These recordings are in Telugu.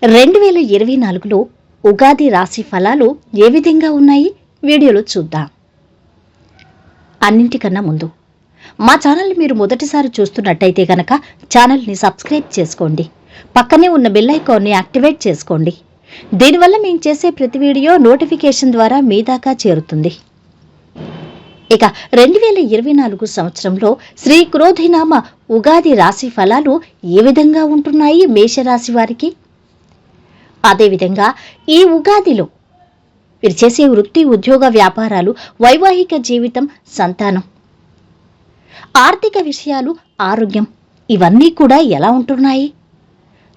2024లో ఉగాది రాశి ఫలాలు ఏ విధంగా ఉన్నాయి వీడియోలో చూద్దాం. అన్నింటికన్నా ముందు మా ఛానల్ని మీరు మొదటిసారి చూస్తున్నట్టయితే గనక ఛానల్ని సబ్స్క్రైబ్ చేసుకోండి. పక్కనే ఉన్న బెల్ ఐకాన్ని యాక్టివేట్ చేసుకోండి. దీనివల్ల మేము చేసే ప్రతి వీడియో నోటిఫికేషన్ ద్వారా మీ దాకా చేరుతుంది. ఇక 2024 సంవత్సరంలో శ్రీ క్రోధినామ ఉగాది రాశి ఫలాలు ఏ విధంగా ఉంటున్నాయి మేషరాశి వారికి? అదేవిధంగా ఈ ఉగాదిలో వీరు చేసే వృత్తి, ఉద్యోగ, వ్యాపారాలు, వైవాహిక జీవితం, సంతానం, ఆర్థిక విషయాలు, ఆరోగ్యం ఇవన్నీ కూడా ఎలా ఉంటున్నాయి?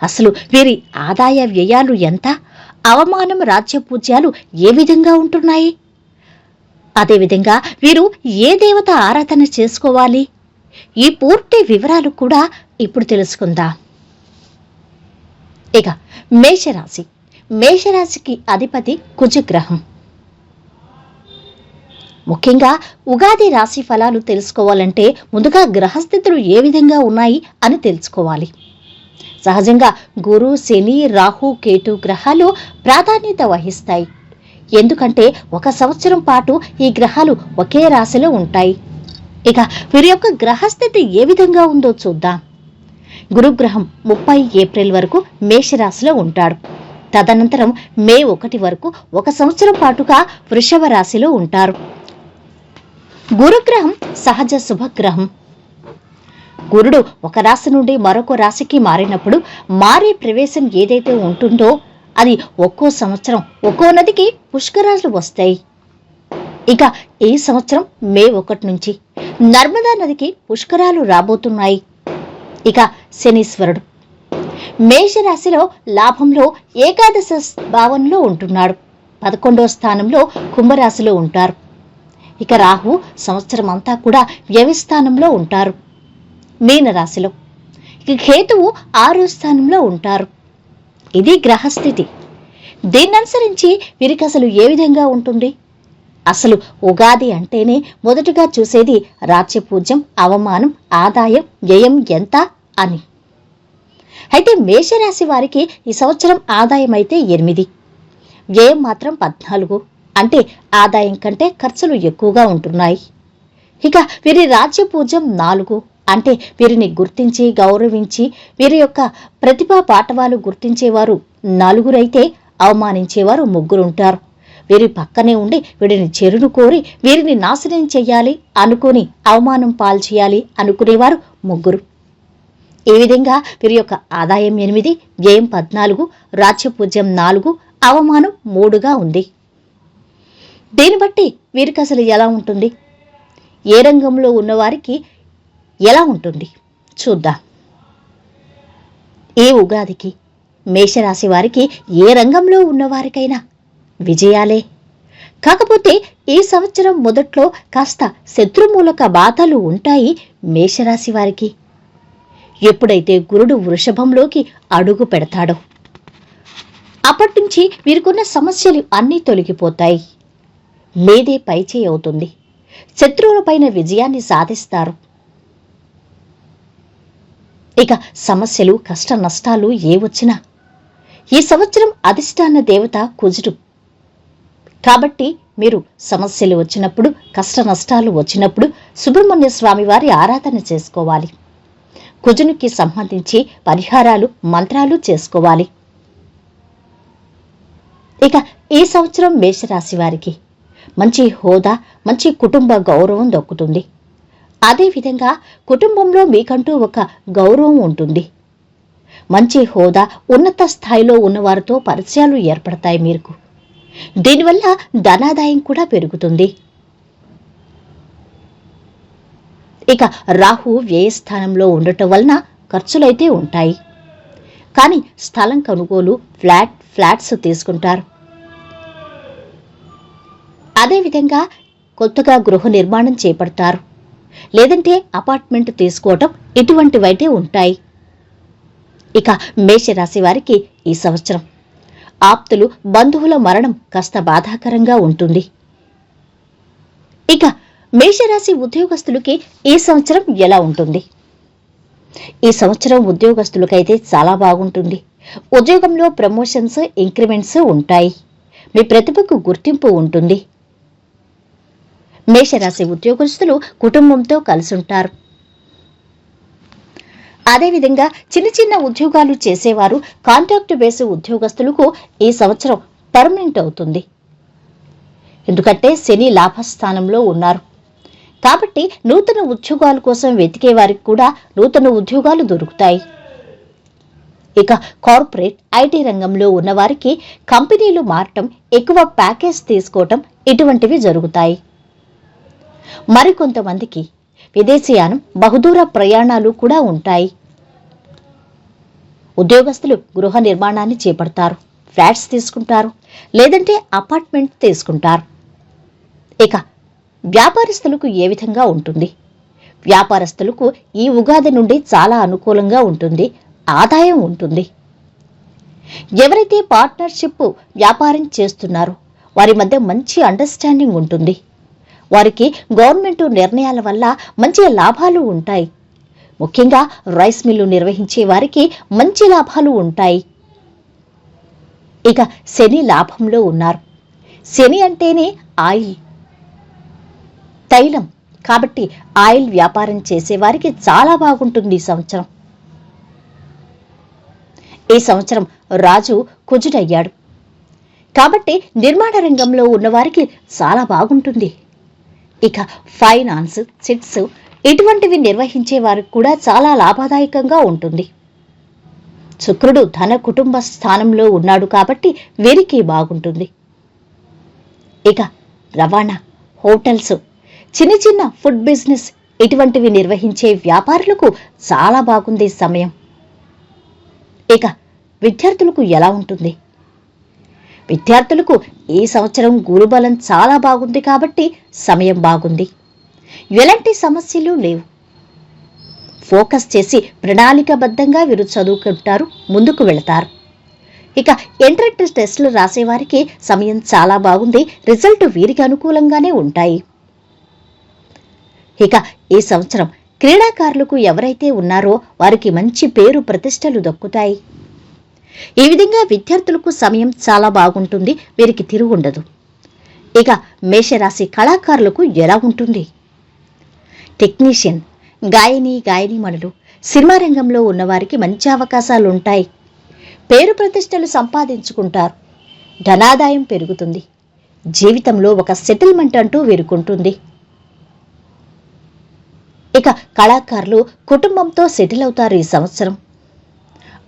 అసలు వీరి ఆదాయ వ్యయాలు ఎంత? అవమానం, రాజ్యపూజ్యాలు ఏ విధంగా ఉంటున్నాయి? అదేవిధంగా వీరు ఏ దేవత ఆరాధన చేసుకోవాలి? ఈ పూర్తి వివరాలు కూడా ఇప్పుడు తెలుసుకుందాం. ఇక మేషరాశి. మేషరాశికి అధిపతి కుజగ్రహం. ముఖ్యంగా ఉగాది రాశి ఫలాలు తెలుసుకోవాలంటే ముందుగా గ్రహస్థితులు ఏ విధంగా ఉన్నాయి అని తెలుసుకోవాలి. సహజంగా గురు, శని, రాహు, కేతు గ్రహాలు ప్రాధాన్యత వహిస్తాయి. ఎందుకంటే ఒక సంవత్సరం పాటు ఈ గ్రహాలు ఒకే రాశిలో ఉంటాయి. ఇక వీరి యొక్క గ్రహస్థితి ఏ విధంగా ఉందో చూద్దాం. గురుగ్రహం 30 ఏప్రిల్ వరకు మేషరాశిలో ఉంటాడు. తదనంతరం మే 1 వరకు ఒక సంవత్సరం పాటుగా వృషభ రాశిలో ఉంటారు. గురుగ్రహం సహజ శుభగ్రహం. గురుడు ఒక రాశి నుండి మరొక రాశికి మారినప్పుడు మారే ప్రవేశం ఏదైతే ఉంటుందో అది ఒక్కో సంవత్సరం ఒక్కో నదికి పుష్కరాలు వస్తాయి. ఇక ఈ సంవత్సరం మే 1 నుంచి నర్మదా నదికి పుష్కరాలు రాబోతున్నాయి. ఇక శనీశ్వరుడు మేషరాశిలో లాభంలో ఏకాదశ భావంలో ఉంటున్నాడు. 11వ స్థానంలో కుంభరాశిలో ఉంటారు. ఇక రాహు సంవత్సరం అంతా కూడా వ్యయస్థానంలో ఉంటారు, మీనరాశిలో. ఇక కేతువు 6వ స్థానంలో ఉంటారు. ఇది గ్రహస్థితి. దీన్ననుసరించి వీరికి అసలు ఏ విధంగా ఉంటుంది? అసలు ఉగాది అంటేనే మొదటగా చూసేది రాజ్యపూజ్యం, అవమానం, ఆదాయం, వ్యయం ఎంత అని. అయితే మేషరాశి వారికి ఈ సంవత్సరం ఆదాయం అయితే 8, వ్యయం మాత్రం 14. అంటే ఆదాయం కంటే ఖర్చులు ఎక్కువగా ఉంటున్నాయి. ఇక వీరి రాజ్యపూజ్యం 4. అంటే వీరిని గుర్తించి గౌరవించి వీరి యొక్క ప్రతిభా పాఠవాలు గుర్తించేవారు 4 అయితే అవమానించేవారు 3 ఉంటారు. వీరి పక్కనే ఉండి వీరిని చెరును కోరి వీరిని నాశనం చెయ్యాలి అనుకుని అవమానం పాల్చేయాలి అనుకునేవారు 3. ఈ విధంగా వీరి యొక్క ఆదాయం 8, వ్యయం 14, రాజ్యపూజ్యం 4, అవమానం 3గా ఉంది. దీన్ని బట్టి వీరికి అసలు ఎలా ఉంటుంది? ఏ రంగంలో ఉన్నవారికి ఎలా ఉంటుంది చూద్దాం. ఈ ఉగాదికి మేషరాశి వారికి ఏ రంగంలో ఉన్నవారికైనా విజయాలే. కాకపోతే ఈ సంవత్సరం మొదట్లో కాస్త శత్రుమూలక బాధలు ఉంటాయి మేషరాశి వారికి. ఎప్పుడైతే గురుడు వృషభంలోకి అడుగు పెడతాడో అప్పటి నుంచి వీరికున్న సమస్యలు అన్నీ తొలగిపోతాయి. మీదే పైచేయి అవుతుంది. శత్రువులపైన విజయాన్ని సాధిస్తారు. ఇక సమస్యలు, కష్ట నష్టాలు ఏ వచ్చినా ఈ సంవత్సరం అధిష్టాన దేవత కుజుడు. కాబట్టి మీరు సమస్యలు వచ్చినప్పుడు, కష్ట నష్టాలు వచ్చినప్పుడు సుబ్రహ్మణ్య స్వామి వారి ఆరాధన చేసుకోవాలి. కుజునికి సంబంధించి పరిహారాలు, మంత్రాలు చేసుకోవాలి. ఇక ఈ సంవత్సరం మేషరాశి వారికి మంచి హోదా, మంచి కుటుంబ గౌరవం దక్కుతుంది. అదేవిధంగా కుటుంబంలో మీకంటూ ఒక గౌరవం ఉంటుంది. మంచి హోదా, ఉన్నత స్థాయిలో ఉన్నవారితో పరిచయాలు ఏర్పడతాయి మీకు. దీనివల్ల ధనాదాయం కూడా పెరుగుతుంది. ఇక రాహు వ్యయస్థానంలో ఉండటం వలన ఖర్చులైతే ఉంటాయి. కానీ స్థలం కొనుగోలు, ఫ్లాట్స్ తీసుకుంటారు. అదేవిధంగా కొత్తగా గృహ నిర్మాణం చేపడతారు. లేదంటే అపార్ట్మెంట్ తీసుకోవటం, ఇటువంటివైతే ఉంటాయి. ఇక మేషరాశి వారికి ఈ సంవత్సరం ఆప్తులు, బంధువుల మరణం కాస్త బాధాకరంగా ఉంటుంది. ఇక మేషరాశి ఉద్యోగస్తులకి ఈ సంవత్సరం ఎలా ఉంటుంది? ఈ సంవత్సరం ఉద్యోగస్తులకైతే చాలా బాగుంటుంది. ఉద్యోగంలో ప్రమోషన్స్, ఇంక్రిమెంట్స్ ఉంటాయి. మీ ప్రతిభకు గుర్తింపు ఉంటుంది. మేషరాశి ఉద్యోగస్తులు కుటుంబంతో కలిసుంటారు. అదేవిధంగా చిన్న చిన్న ఉద్యోగాలు చేసేవారు, కాంట్రాక్ట్ బేస్ ఉద్యోగస్తులకు ఈ సంవత్సరం పర్మనెంట్ అవుతుంది. ఎందుకంటే శని లాభస్థానంలో ఉన్నారు కాబట్టి నూతన ఉద్యోగాల కోసం వెతికే వారికి కూడా నూతన ఉద్యోగాలు దొరుకుతాయి. ఇక కార్పొరేట్, ఐటీ రంగంలో ఉన్నవారికి కంపెనీలు మారటం, ఎక్కువ ప్యాకేజ్ తీసుకోవటం ఇటువంటివి జరుగుతాయి. మరికొంతమందికి విదేశీయానం, బహుదూర ప్రయాణాలు కూడా ఉంటాయి. ఉద్యోగస్తులు గృహ నిర్మాణాన్ని చేపడతారు, ఫ్లాట్స్ తీసుకుంటారు, లేదంటే అపార్ట్మెంట్ తీసుకుంటారు. ఇక వ్యాపారస్తులకు ఏ విధంగా ఉంటుంది? వ్యాపారస్తులకు ఈ ఉగాది నుండి చాలా అనుకూలంగా ఉంటుంది, ఆదాయం ఉంటుంది. ఎవరైతే పార్ట్నర్షిప్ వ్యాపారం చేస్తున్నారో వారి మధ్య మంచి అండర్స్టాండింగ్ ఉంటుంది. వారికి గవర్నమెంట్ నిర్ణయాల వల్ల మంచి లాభాలు ఉంటాయి. ముఖ్యంగా రైస్ మిల్లు నిర్వహించే వారికి మంచి లాభాలు ఉంటాయి. ఇక శని లాభంలో ఉన్నారు. శని అంటేనే ఆయిల్, తైలం కాబట్టి ఆయిల్ వ్యాపారం చేసేవారికి చాలా బాగుంటుంది ఈ సంవత్సరం. ఈ సంవత్సరం రాజు కుజుడయ్యాడు కాబట్టి నిర్మాణ రంగంలో ఉన్నవారికి చాలా బాగుంటుంది. ఇక ఫైనాన్స్, సిట్స్ ఇటువంటివి నిర్వహించే వారికి కూడా చాలా లాభదాయకంగా ఉంటుంది. శుక్రుడు ధన కుటుంబ స్థానంలో ఉన్నాడు కాబట్టి వీరికి బాగుంటుంది. ఇక రవాణా, హోటల్స్, చిన్న చిన్న ఫుడ్ బిజినెస్ ఇటువంటివి నిర్వహించే వ్యాపారులకు చాలా బాగుంది సమయం. ఇక విద్యార్థులకు ఎలా ఉంటుంది? విద్యార్థులకు ఈ సంవత్సరం గురుబలం చాలా బాగుంది కాబట్టి సమయం బాగుంది. ఎలాంటి సమస్యలు లేవు. ఫోకస్ చేసి ప్రణాళికాబద్ధంగా వీరు చదువుకుంటారు, ముందుకు వెళతారు. ఇక ఎంట్రన్స్ టెస్టులు రాసేవారికి సమయం చాలా బాగుంది, రిజల్ట్ వీరికి అనుకూలంగానే ఉంటాయి. ఇక ఈ సంవత్సరం క్రీడాకారులకు ఎవరైతే ఉన్నారో వారికి మంచి పేరు ప్రతిష్టలు దక్కుతాయి. ఈ విధంగా విద్యార్థులకు సమయం చాలా బాగుంటుంది, వీరికి తిరుగుండదు. ఇక మేషరాశి కళాకారులకు ఎలా ఉంటుంది? టెక్నీషియన్, గాయనీమణులు, సినిమా రంగంలో ఉన్నవారికి మంచి అవకాశాలు ఉంటాయి. పేరు ప్రతిష్టలు సంపాదించుకుంటారు, ధనాదాయం పెరుగుతుంది. జీవితంలో ఒక సెటిల్మెంట్ అంటూ వీరుకుంటుంది. ఇక కళాకారులు కుటుంబంతో సెటిల్ అవుతారు ఈ సంవత్సరం.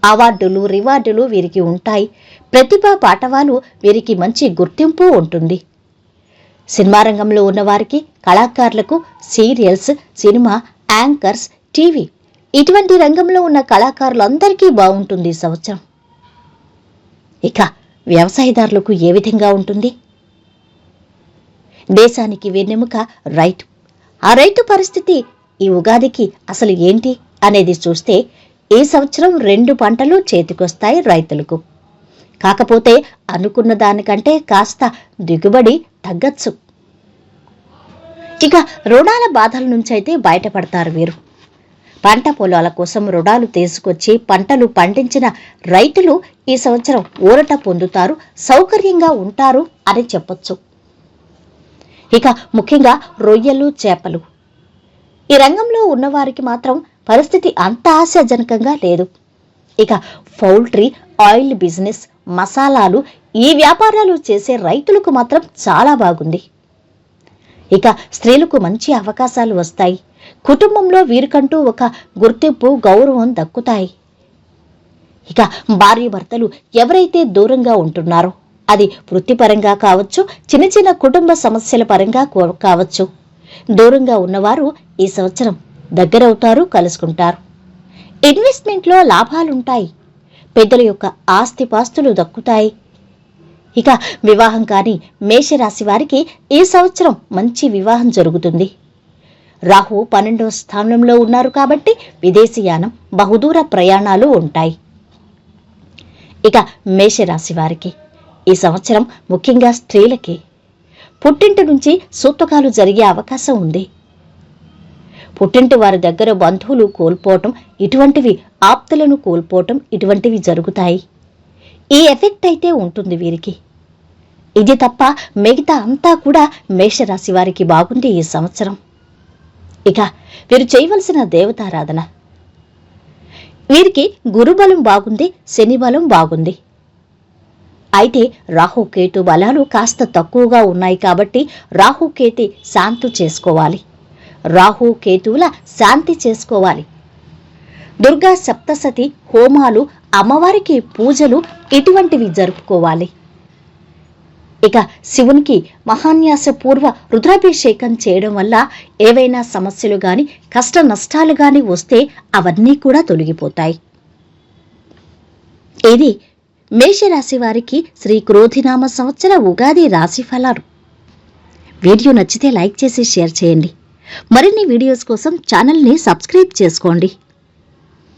అవార్డులు, రివార్డులు వీరికి ఉంటాయి. ప్రతిభా పాటవాలు వీరికి మంచి గుర్తింపు ఉంటుంది. సినిమా రంగంలో ఉన్నవారికి, కళాకారులకు సీరియల్స్, సినిమా యాంకర్స్, టీవీ ఇటువంటి రంగంలో ఉన్న కళాకారులందరికీ బాగుంటుంది ఈ సంవత్సరం. ఇక వ్యవసాయదారులకు ఏ విధంగా ఉంటుంది? దేశానికి వెన్నెముక రైతు. ఆ రైతు పరిస్థితి ఈ ఉగాదికి అసలు ఏంటి అనేది చూస్తే ఈ సంవత్సరం 2 పంటలు చేతికొస్తాయి రైతులకు. కాకపోతే అనుకున్న దానికంటే కాస్త దిగుబడి తగ్గచ్చు. ఇక రుణాల బాధల నుంచైతే బయటపడతారు వీరు. పంట పొలాల కోసం రుణాలు తీసుకొచ్చి పంటలు పండించిన రైతులు ఈ సంవత్సరం ఊరట పొందుతారు, సౌకర్యంగా ఉంటారు అని చెప్పొచ్చు. ఇక ముఖ్యంగా రొయ్యలు, చేపలు ఈ రంగంలో ఉన్నవారికి మాత్రం పరిస్థితి అంత ఆశాజనకంగా లేదు. ఇక పౌల్ట్రీ, ఆయిల్ బిజినెస్, మసాలాలు ఈ వ్యాపారాలు చేసే రైతులకు మాత్రం చాలా బాగుంది. ఇక స్త్రీలకు మంచి అవకాశాలు వస్తాయి. కుటుంబంలో వీరికంటూ ఒక గుర్తింపు, గౌరవం దక్కుతాయి. ఇక భార్య భర్తలు ఎవరైతే దూరంగా ఉంటున్నారో అది వృత్తిపరంగా కావచ్చు, చిన్న చిన్న కుటుంబ సమస్యల పరంగా కావచ్చు, దూరంగా ఉన్నవారు ఈ సంవత్సరం దగ్గరవుతారు, కలుసుకుంటారు. ఇన్వెస్ట్మెంట్లో లాభాలుంటాయి. పెద్దల యొక్క ఆస్తిపాస్తులు దక్కుతాయి. ఇక వివాహం కాని మేషరాశి వారికి ఈ సంవత్సరం మంచి వివాహం జరుగుతుంది. రాహు 12వ స్థానంలో ఉన్నారు కాబట్టి విదేశీయానం, బహుదూర ప్రయాణాలు ఉంటాయి. ఇక మేషరాశి వారికి ఈ సంవత్సరం ముఖ్యంగా స్త్రీలకి పుట్టింటి నుంచి సూతకాలు జరిగే అవకాశం ఉంది. పుట్టింటి వారి దగ్గర బంధువులు కోల్పోవటం ఇటువంటివి, ఆప్తులను కోల్పోవటం ఇటువంటివి జరుగుతాయి. ఈ ఎఫెక్ట్ అయితే ఉంటుంది వీరికి. ఇది తప్ప మిగతా అంతా కూడా మేషరాశి వారికి బాగుంది ఈ సంవత్సరం. ఇక వీరు చేయవలసిన దేవతారాధన. వీరికి గురుబలం బాగుంది, శని బలం బాగుంది. అయితే రాహుకేతు బలాలు కాస్త తక్కువగా ఉన్నాయి కాబట్టి రాహుకేతి శాంతి చేసుకోవాలి. రాహుకేతువుల శాంతి చేసుకోవాలి. దుర్గా సప్తసతి హోమాలు, అమ్మవారికి పూజలు ఇటువంటివి జరుపుకోవాలి. ఇక శివునికి మహాన్యాసపూర్వ రుద్రాభిషేకం చేయడం వల్ల ఏవైనా సమస్యలు గాని, కష్ట నష్టాలు గాని వస్తే అవన్నీ కూడా తొలగిపోతాయి. ఇది మేషరాశి వారికి శ్రీ క్రోధినామ సంవత్సర ఉగాది రాశి ఫలాలు. వీడియో నచ్చితే లైక్ చేసి షేర్ చేయండి. మరిన్ని వీడియోస్ కోసం ఛానల్ని సబ్స్క్రైబ్ చేసుకోండి.